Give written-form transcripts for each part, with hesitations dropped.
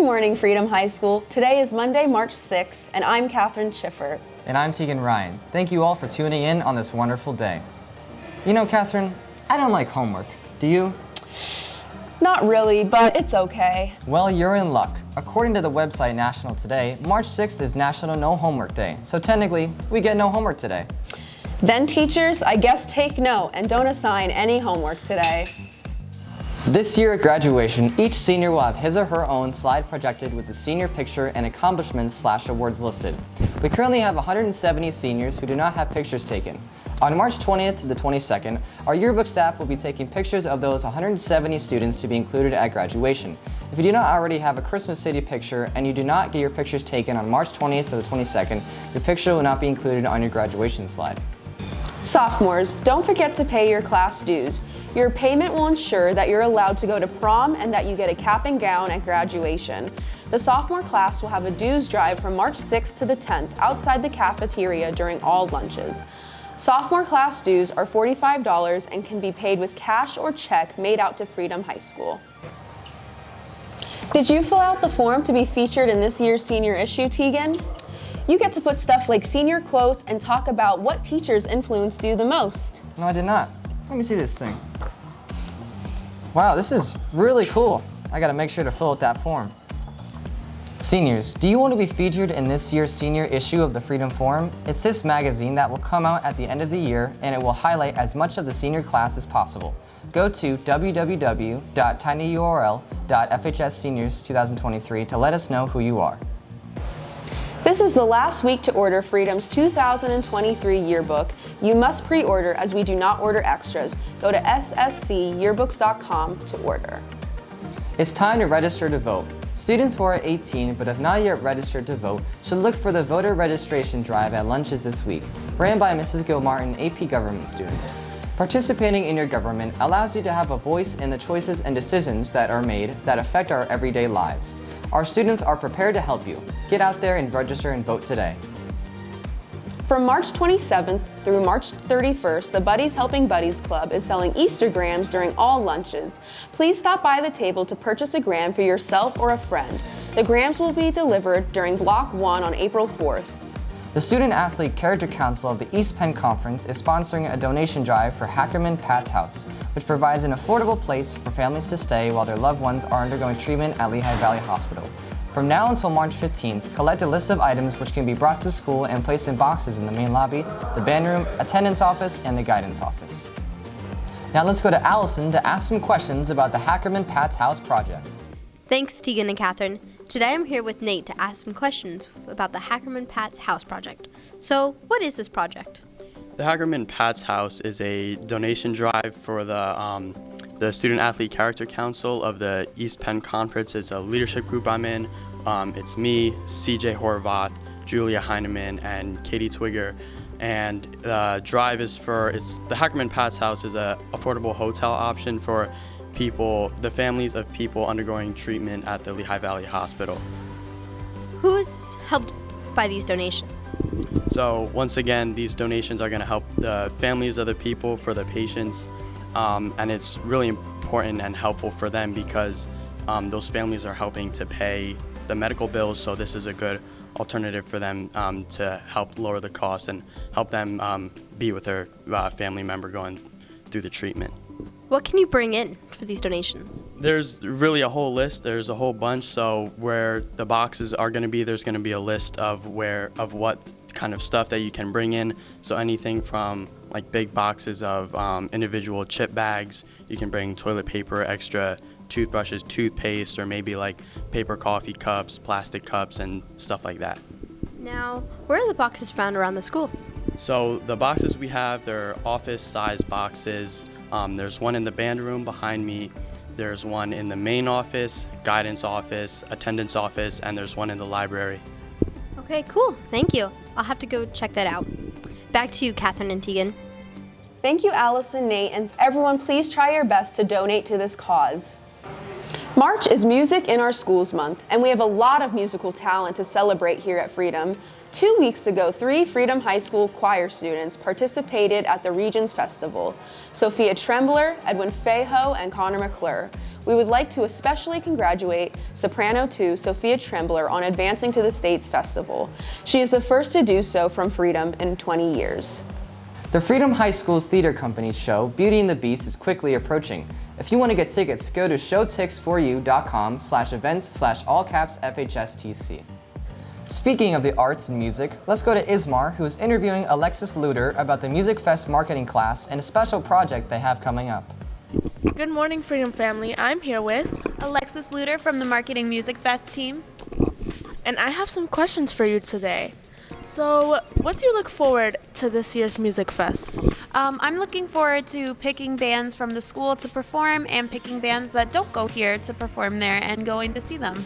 morning, Freedom High School. Today is Monday, March 6th, and I'm Catherine Schiffer. And I'm Tegan Ryan. Thank you all for tuning in on this wonderful day. You know, Catherine, I don't like homework. Do you? Not really, but it's okay. Well, you're in luck. According to the website National Today, March 6th is National No Homework Day. So technically, we get no homework today. Then teachers, I guess take note and don't assign any homework today. This year at graduation, each senior will have his or her own slide projected with the senior picture and accomplishments/awards listed. We currently have 170 seniors who do not have pictures taken. On March 20th to the 22nd, our yearbook staff will be taking pictures of those 170 students to be included at graduation. If you do not already have a Christmas City picture and you do not get your pictures taken on March 20th to the 22nd, your picture will not be included on your graduation slide. Sophomores, don't forget to pay your class dues. Your payment will ensure that you're allowed to go to prom and that you get a cap and gown at graduation. The sophomore class will have a dues drive from March 6th to the 10th outside the cafeteria during all lunches. Sophomore class dues are $45 and can be paid with cash or check made out to Freedom High School. Did you fill out the form to be featured in this year's senior issue, Tegan? You get to put stuff like senior quotes and talk about what teachers influenced you the most. No, I did not. Let me see this thing. Wow, this is really cool. I gotta make sure to fill out that form. Seniors, do you want to be featured in this year's senior issue of the Freedom Forum? It's this magazine that will come out at the end of the year, and it will highlight as much of the senior class as possible. Go to www.tinyurl.fhsseniors2023 to let us know who you are. This is the last week to order Freedom's 2023 yearbook. You must pre-order as we do not order extras. Go to sscyearbooks.com to order. It's time to register to vote. Students who are 18 but have not yet registered to vote should look for the voter registration drive at lunches this week, ran by Mrs. Gilmartin, AP Government students. Participating in your government allows you to have a voice in the choices and decisions that are made that affect our everyday lives. Our students are prepared to help you. Get out there and register and vote today. From March 27th through March 31st, the Buddies Helping Buddies Club is selling Easter grams during all lunches. Please stop by the table to purchase a gram for yourself or a friend. The grams will be delivered during Block 1 on April 4th. The Student Athlete Character Council of the East Penn Conference is sponsoring a donation drive for Hackerman Pat's house, which provides an affordable place for families to stay while their loved ones are undergoing treatment at Lehigh Valley Hospital. From now until March 15th, collect a list of items which can be brought to school and placed in boxes in the main lobby, the band room, attendance office, and the guidance office. Now let's go to Allison to ask some questions about the Hackerman Pat's house project. Thanks, Tegan and Catherine. Today I'm here with Nate to ask some questions about the Hackerman Pat's house project. So, what is this project? The Hackerman Pat's house is a donation drive for the Student Athlete Character Council of the East Penn Conference. It's a leadership group I'm in. It's me, CJ Horvath, Julia Heineman, and Katie Twigger. And the drive is the Hackerman Pat's house is a affordable hotel option for the families of people undergoing treatment at the Lehigh Valley Hospital. Who's helped by these donations? So once again, these donations are going to help the families of the people, for the patients, and it's really important and helpful for them because those families are helping to pay the medical bills, so this is a good alternative for them to help lower the cost and help them be with their family member going through the treatment. What can you bring in for these donations? There's really a whole list. There's a whole bunch. So where the boxes are going to be, there's going to be a list of what kind of stuff that you can bring in. So anything from like big boxes of individual chip bags. You can bring toilet paper, extra toothbrushes, toothpaste, or maybe like paper coffee cups, plastic cups, and stuff like that. Now, where are the boxes found around the school? So the boxes we have, they're office-sized boxes. There's one in the band room behind me. There's one in the main office, guidance office, attendance office, and there's one in the library. Okay, cool. Thank you. I'll have to go check that out. Back to you, Catherine and Tegan. Thank you, Allison, Nate, and everyone, please try your best to donate to this cause. March is Music in Our Schools Month, and we have a lot of musical talent to celebrate here at Freedom. 2 weeks ago, 3 Freedom High School choir students participated at the Regions Festival: Sophia Trembler, Edwin Fejo, and Connor McClure. We would like to especially congratulate Soprano 2 Sophia Trembler on advancing to the State's Festival. She is the first to do so from Freedom in 20 years. The Freedom High School's theater company's show, Beauty and the Beast, is quickly approaching. If you want to get tickets, go to showtix4u.com/events/allcapsfhstc. Speaking of the arts and music, let's go to Ismar, who is interviewing Alexis Luter about the Music Fest marketing class and a special project they have coming up. Good morning, Freedom Family. I'm here with Alexis Luter from the Marketing Music Fest team. and I have some questions for you today. So, what do you look forward to this year's Music Fest? I'm looking forward to picking bands from the school to perform and picking bands that don't go here to perform there and going to see them.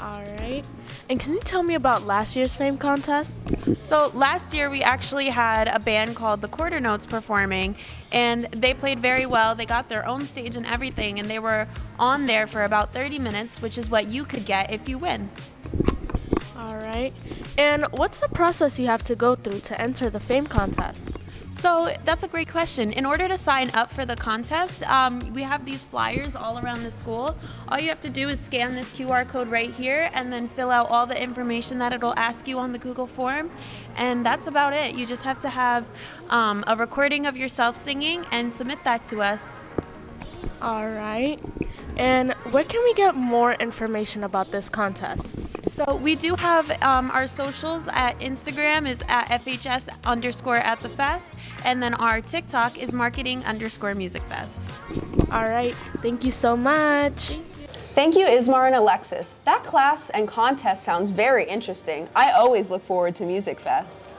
All right. And can you tell me about last year's Fame contest? So last year we actually had a band called the Quarter Notes performing, and they played very well. They got their own stage and everything, and they were on there for about 30 minutes, which is what you could get if you win. All right. And what's the process you have to go through to enter the Fame contest? So that's a great question. In order to sign up for the contest, we have these flyers all around the school. All you have to do is scan this QR code right here and then fill out all the information that it'll ask you on the Google form. And that's about it. You just have to have a recording of yourself singing and submit that to us. All right. And where can we get more information about this contest? So we do have our socials. At Instagram is at FHS_@the-fest, and then our TikTok is marketing_musicfest. All right. Thank you so much. Thank you, Ismar and Alexis. That class and contest sounds very interesting. I always look forward to Music Fest.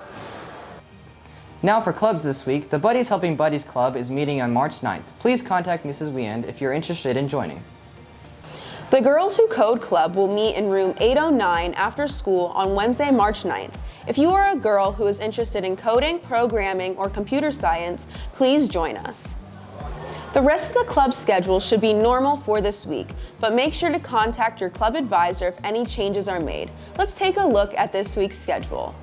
Now for clubs this week, the Buddies Helping Buddies Club is meeting on March 9th. Please contact Mrs. Weand if you're interested in joining. The Girls Who Code Club will meet in room 809 after school on Wednesday, March 9th. If you are a girl who is interested in coding, programming, or computer science, please join us. The rest of the club schedule should be normal for this week, but make sure to contact your club advisor if any changes are made. Let's take a look at this week's schedule.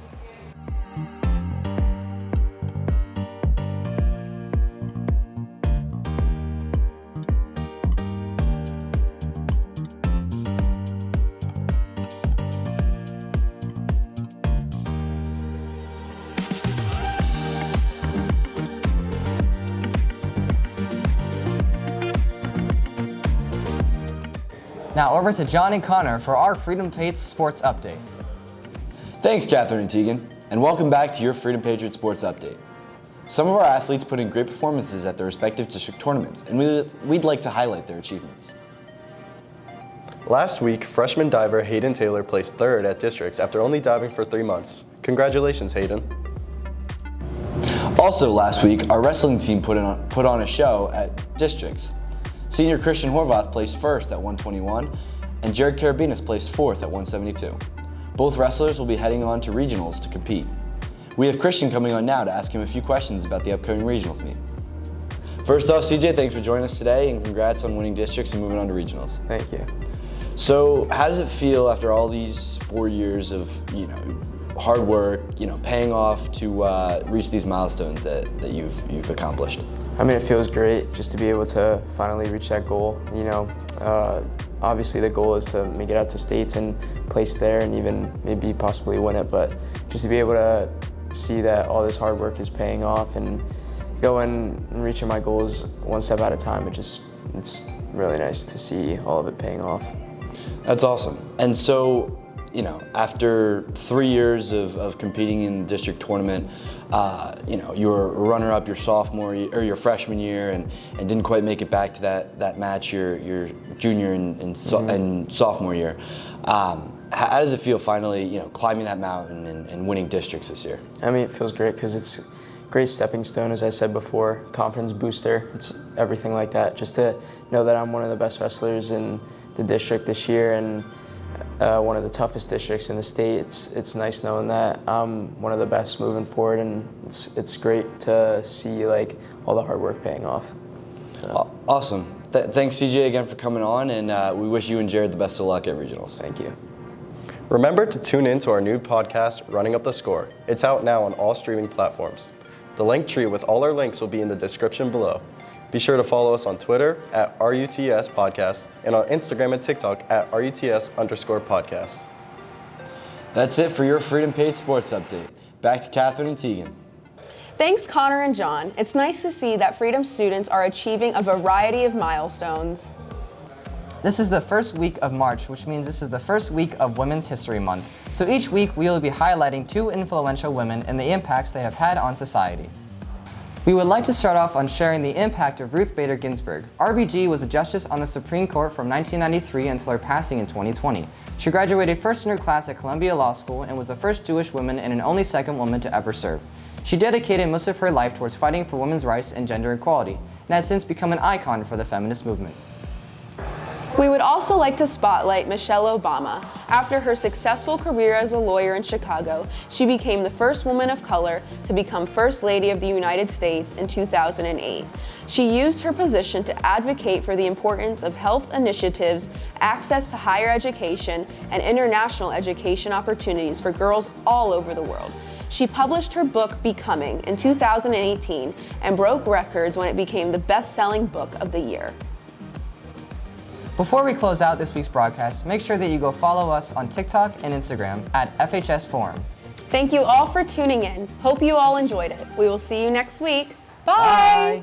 Now over to John and Connor for our Freedom Patriots Sports Update. Thanks, Catherine and Tegan, and welcome back to your Freedom Patriots Sports Update. Some of our athletes put in great performances at their respective district tournaments, and we'd like to highlight their achievements. Last week, freshman diver Hayden Taylor placed third at districts after only diving for 3 months. Congratulations, Hayden. Also last week, our wrestling team put on a show at districts. Senior Christian Horvath placed first at 121, and Jared Carabinas placed fourth at 172. Both wrestlers will be heading on to regionals to compete. We have Christian coming on now to ask him a few questions about the upcoming regionals meet. First off, CJ, thanks for joining us today, and congrats on winning districts and moving on to regionals. Thank you. So, how does it feel after all these 4 years of, hard work, paying off to reach these milestones that you've accomplished? I mean, it feels great just to be able to finally reach that goal. Obviously the goal is to make it out to states and place there and even maybe possibly win it, but just to be able to see that all this hard work is paying off and going and reaching my goals one step at a time, it's really nice to see all of it paying off. That's awesome. And so, after 3 years of competing in the district tournament, you were a runner-up your sophomore year, or your freshman year, and didn't quite make it back to that match your junior and sophomore year. How does it feel finally, climbing that mountain and winning districts this year? I mean, it feels great because it's a great stepping stone, as I said before, confidence booster, it's everything like that. Just to know that I'm one of the best wrestlers in the district this year and one of the toughest districts in the state. It's nice knowing that I'm one of the best moving forward, and it's great to see all the hard work paying off. So. Awesome. Thanks, CJ, again for coming on, and we wish you and Jared the best of luck at regionals. Thank you. Remember to tune in to our new podcast, Running Up the Score. It's out now on all streaming platforms. The link tree with all our links will be in the description below. Be sure to follow us on Twitter at RUTS Podcast and on Instagram and TikTok at RUTS_podcast. That's it for your Freedom Paid Sports Update. Back to Catherine and Tegan. Thanks, Connor and John. It's nice to see that Freedom students are achieving a variety of milestones. This is the first week of March, which means this is the first week of Women's History Month. So each week we will be highlighting 2 influential women and the impacts they have had on society. We would like to start off on sharing the impact of Ruth Bader Ginsburg. RBG was a justice on the Supreme Court from 1993 until her passing in 2020. She graduated first in her class at Columbia Law School and was the first Jewish woman and an only second woman to ever serve. She dedicated most of her life towards fighting for women's rights and gender equality, and has since become an icon for the feminist movement. We would also like to spotlight Michelle Obama. After her successful career as a lawyer in Chicago, she became the first woman of color to become First Lady of the United States in 2008. She used her position to advocate for the importance of health initiatives, access to higher education, and international education opportunities for girls all over the world. She published her book, Becoming, in 2018 and broke records when it became the best-selling book of the year. Before we close out this week's broadcast, make sure that you go follow us on TikTok and Instagram at FHS Forum. Thank you all for tuning in. Hope you all enjoyed it. We will see you next week. Bye. Bye.